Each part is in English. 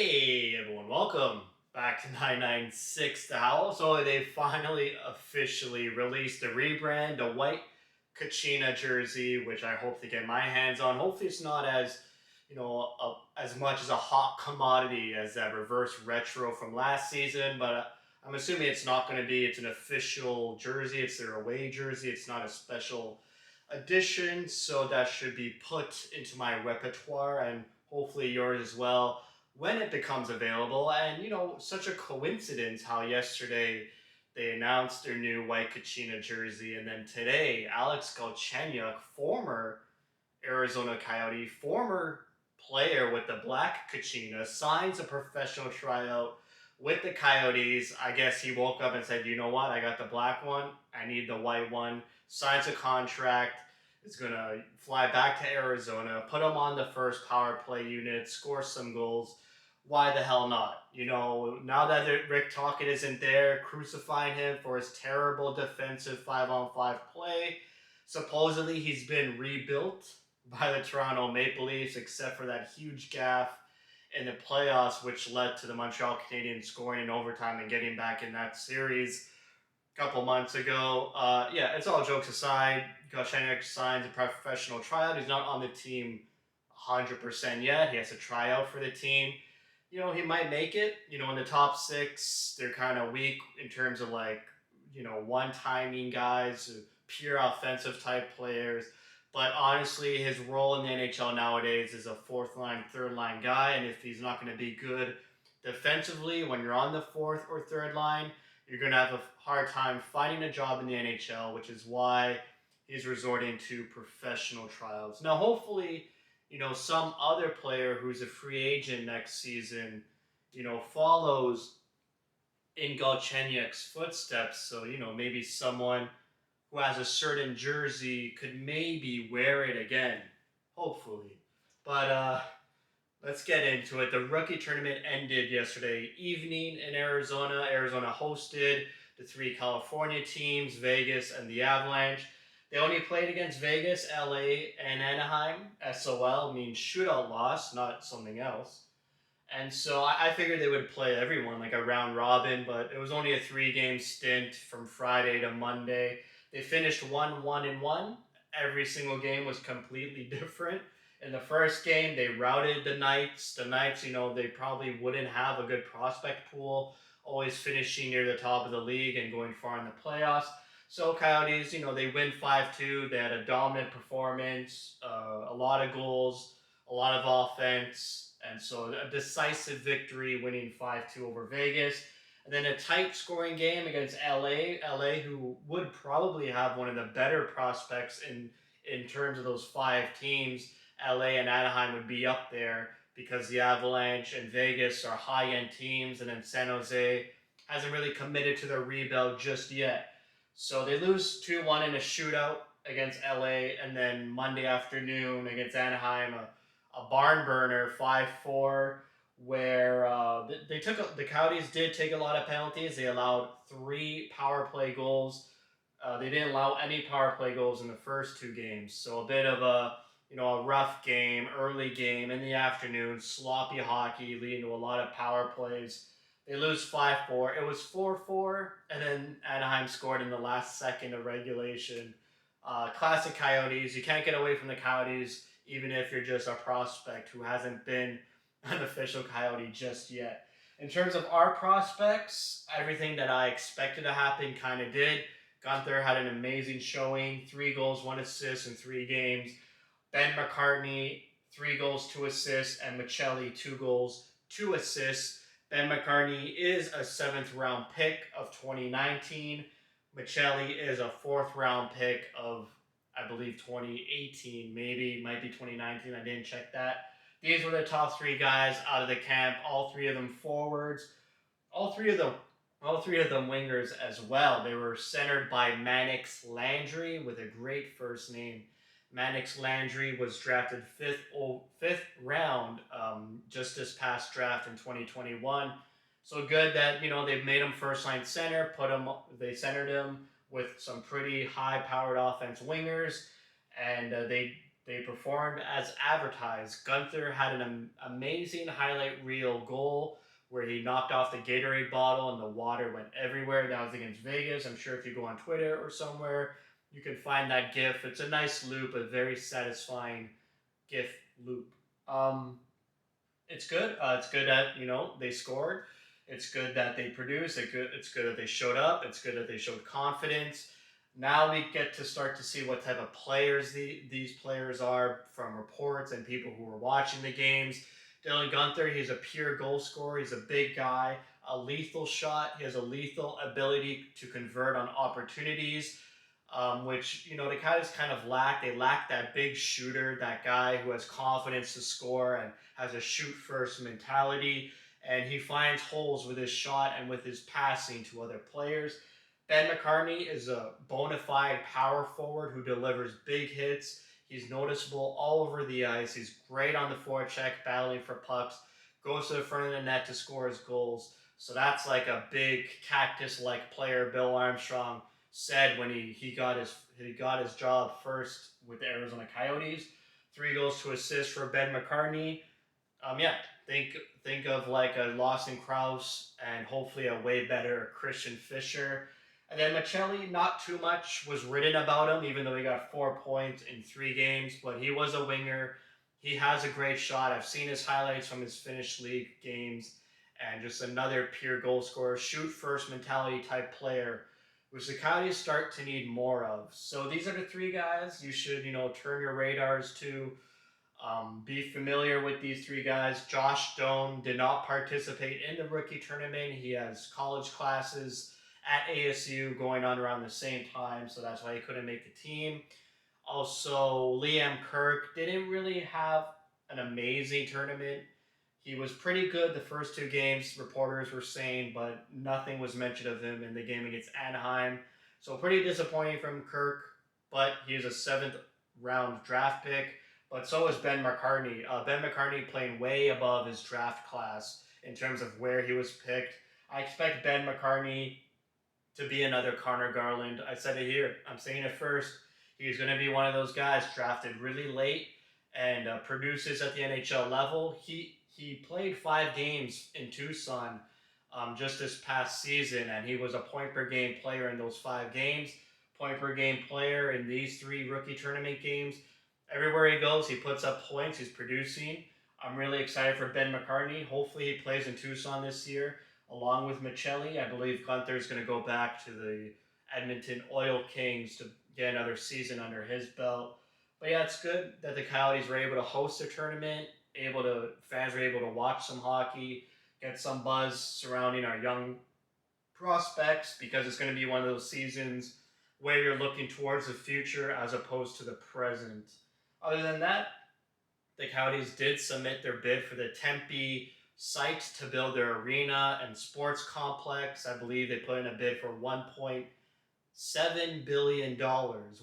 Hey everyone, welcome back to 996 The Howl. So they finally officially released a rebrand, a white Kachina jersey, which I hope to get my hands on. Hopefully it's not as, as much as a hot commodity as that reverse retro from last season, but I'm assuming it's not going to be. It's an official jersey. It's their away jersey. It's not a special edition, so that should be put into my repertoire and hopefully yours as well when it becomes available. And such a coincidence how yesterday they announced their new white Kachina jersey, and then today Alex Galchenyuk, former Arizona Coyote, former player with the black Kachina, signs a professional tryout with the Coyotes. I guess he woke up and said, you know what, I got the black one, I need the white one, signs a contract, is going to fly back to Arizona, put him on the first power play unit, score some goals. Why the hell not? Now that Rick Tocchet isn't there, crucifying him for his terrible defensive 5-on-5 play. Supposedly, he's been rebuilt by the Toronto Maple Leafs, except for that huge gaffe in the playoffs, which led to the Montreal Canadiens scoring in overtime and getting back in that series a couple months ago. Yeah, it's all jokes aside. Galchenyuk signs a professional tryout. He's not on the team 100% yet. He has to try out for the team. He might make it. In the top six, they're kind of weak in terms of one-timing guys, pure offensive type players. But honestly, his role in the NHL nowadays is a fourth line, third line guy. And if he's not going to be good defensively when you're on the fourth or third line, you're going to have a hard time finding a job in the NHL, which is why he's resorting to professional trials. Now, hopefully, some other player who's a free agent next season, follows in Galchenyuk's footsteps. So, maybe someone who has a certain jersey could maybe wear it again, hopefully. But let's get into it. The rookie tournament ended yesterday evening in Arizona. Arizona hosted the three California teams, Vegas and the Avalanche. They only played against Vegas, LA, and Anaheim. SOL means shootout loss, not something else. And so I figured they would play everyone like a round robin, but it was only a 3-game stint from Friday to Monday. They finished 1-1-1. Every single game was completely different. In the first game, they routed the Knights. The Knights, they probably wouldn't have a good prospect pool, always finishing near the top of the league and going far in the playoffs. So Coyotes, they win 5-2. They had a dominant performance, a lot of goals, a lot of offense, and so a decisive victory, winning 5-2 over Vegas. And then a tight scoring game against LA. LA, who would probably have one of the better prospects in terms of those five teams. LA and Anaheim would be up there because the Avalanche and Vegas are high-end teams, and then San Jose hasn't really committed to their rebuild just yet. So they lose 2-1 in a shootout against LA, and then Monday afternoon against Anaheim, a barn burner 5-4, where the Coyotes did take a lot of penalties. They allowed 3 power play goals. They didn't allow any power play goals in the first 2 games, so a bit of a rough game, early game in the afternoon, sloppy hockey leading to a lot of power plays. They lose 5-4. It was 4-4, and then Anaheim scored in the last second of regulation. Classic Coyotes. You can't get away from the Coyotes, even if you're just a prospect who hasn't been an official Coyote just yet. In terms of our prospects, everything that I expected to happen kind of did. Guenther had an amazing showing, 3 goals, 1 assist in 3 games. Ben McCartney, 3 goals, 2 assists, and Maccelli, 2 goals, 2 assists. Ben McCartney is a 7th round pick of 2019. Maccelli is a 4th round pick of, I believe, 2018, maybe, might be 2019. I didn't check that. These were the top 3 guys out of the camp. All 3 of them forwards. All three of them wingers as well. They were centered by Mannix Landry with a great first name. Mannix Landry was drafted 5th round just this past draft in 2021. So good that they've made him first line center. They centered him with some pretty high powered offense wingers, and they They performed as advertised. Guenther had an amazing highlight reel goal where he knocked off the Gatorade bottle and the water went everywhere. That was against Vegas. I'm sure if you go on Twitter or somewhere, you can find that GIF. It's a nice loop, a very satisfying GIF loop. Um, it's good. It's good that they scored. It's good that they produced. It's good that they showed up. It's good that they showed confidence. Now we get to start to see what type of players these players are from reports and people who were watching the games. Dylan Guenther, he's a pure goal scorer. He's a big guy, a lethal shot. He has a lethal ability to convert on opportunities, which the Coyotes kind of lack. They lack that big shooter, that guy who has confidence to score and has a shoot first mentality. And he finds holes with his shot and with his passing to other players. Ben McCartney is a bona fide power forward who delivers big hits. He's noticeable all over the ice. He's great on the forecheck, battling for pucks, goes to the front of the net to score his goals. So that's like a big cactus-like player. Bill Armstrong said when he got his job first with the Arizona Coyotes. 3 goals to assist for Ben McCartney. Yeah, think of like a Lawson Krause and hopefully a way better Christian Fischer. And then Maccelli, not too much was written about him, even though he got 4 points in 3 games. But he was a winger. He has a great shot. I've seen his highlights from his Finnish league games, and just another pure goal scorer, shoot first mentality type player, which the Coyotes start to need more of. So these are the 3 guys you should turn your radars to. Be familiar with these 3 guys. Josh Doan did not participate in the rookie tournament. He has college classes at ASU going on around the same time, so that's why he couldn't make the team. Also, Liam Kirk didn't really have an amazing tournament. He was pretty good the first 2 games, reporters were saying, but nothing was mentioned of him in the game against Anaheim. So pretty disappointing from Kirk, but he is a 7th-round draft pick. But so is Ben McCartney. Ben McCartney playing way above his draft class in terms of where he was picked. I expect Ben McCartney to be another Connor Garland. I said it here. I'm saying it first. He's going to be one of those guys drafted really late and produces at the NHL level. He played 5 games in Tucson just this past season, and he was a point per game player in those 5 games. Point per game player in these 3 rookie tournament games. Everywhere he goes, he puts up points. He's producing. I'm really excited for Ben McCartney. Hopefully he plays in Tucson this year, along with Maccelli. I believe Guenther is going to go back to the Edmonton Oil Kings to get another season under his belt. But yeah, it's good that the Coyotes were able to host a tournament, fans were able to watch some hockey, get some buzz surrounding our young prospects, because it's going to be one of those seasons where you're looking towards the future as opposed to the present. Other than that, the Coyotes did submit their bid for the Tempe site to build their arena and sports complex. I believe they put in a bid for $1.7 billion,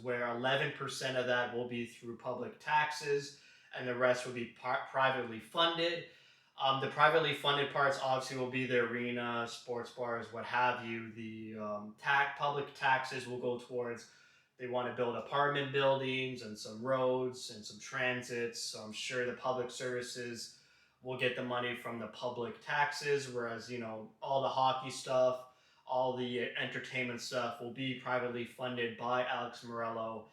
where 11% of that will be through public taxes and the rest will be privately funded. The privately funded parts obviously will be the arena, sports bars, what have you. The public taxes will go towards, they want to build apartment buildings and some roads and some transits. So I'm sure the public services will get the money from the public taxes, whereas, all the hockey stuff, all the entertainment stuff will be privately funded by Alex Morello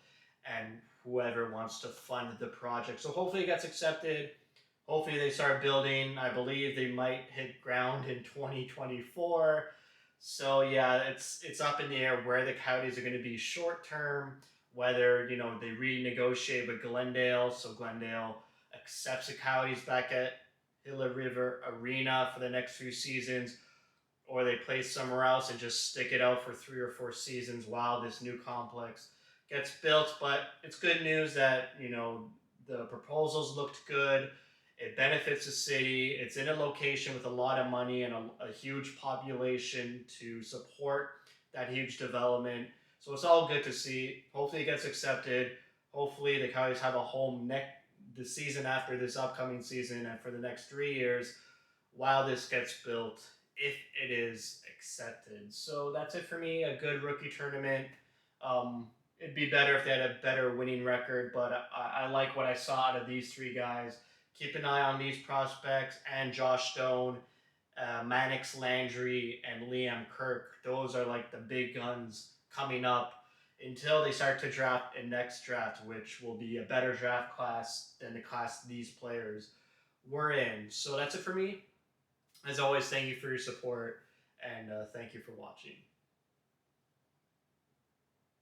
and whoever wants to fund the project. So hopefully it gets accepted. Hopefully they start building. I believe they might hit ground in 2024. So yeah, it's up in the air where the Coyotes are going to be short term, whether they renegotiate with Glendale, so Glendale accepts the Coyotes back at Gila River Arena for the next few seasons, or they play somewhere else and just stick it out for 3 or 4 seasons while this new complex gets built. But it's good news that the proposals looked good. It benefits the city. It's in a location with a lot of money and a huge population to support that huge development. So it's all good to see. Hopefully it gets accepted. Hopefully the Coyotes have a home the season after this upcoming season and for the next 3 years while this gets built, if it is accepted. So that's it for me. A good rookie tournament. It'd be better if they had a better winning record, but I like what I saw out of these three guys. Keep an eye on these prospects and Josh Stone, Mannix Landry, and Liam Kirk. Those are like the big guns coming up until they start to draft in next draft, which will be a better draft class than the class these players were in. So that's it for me. As always, thank you for your support and thank you for watching.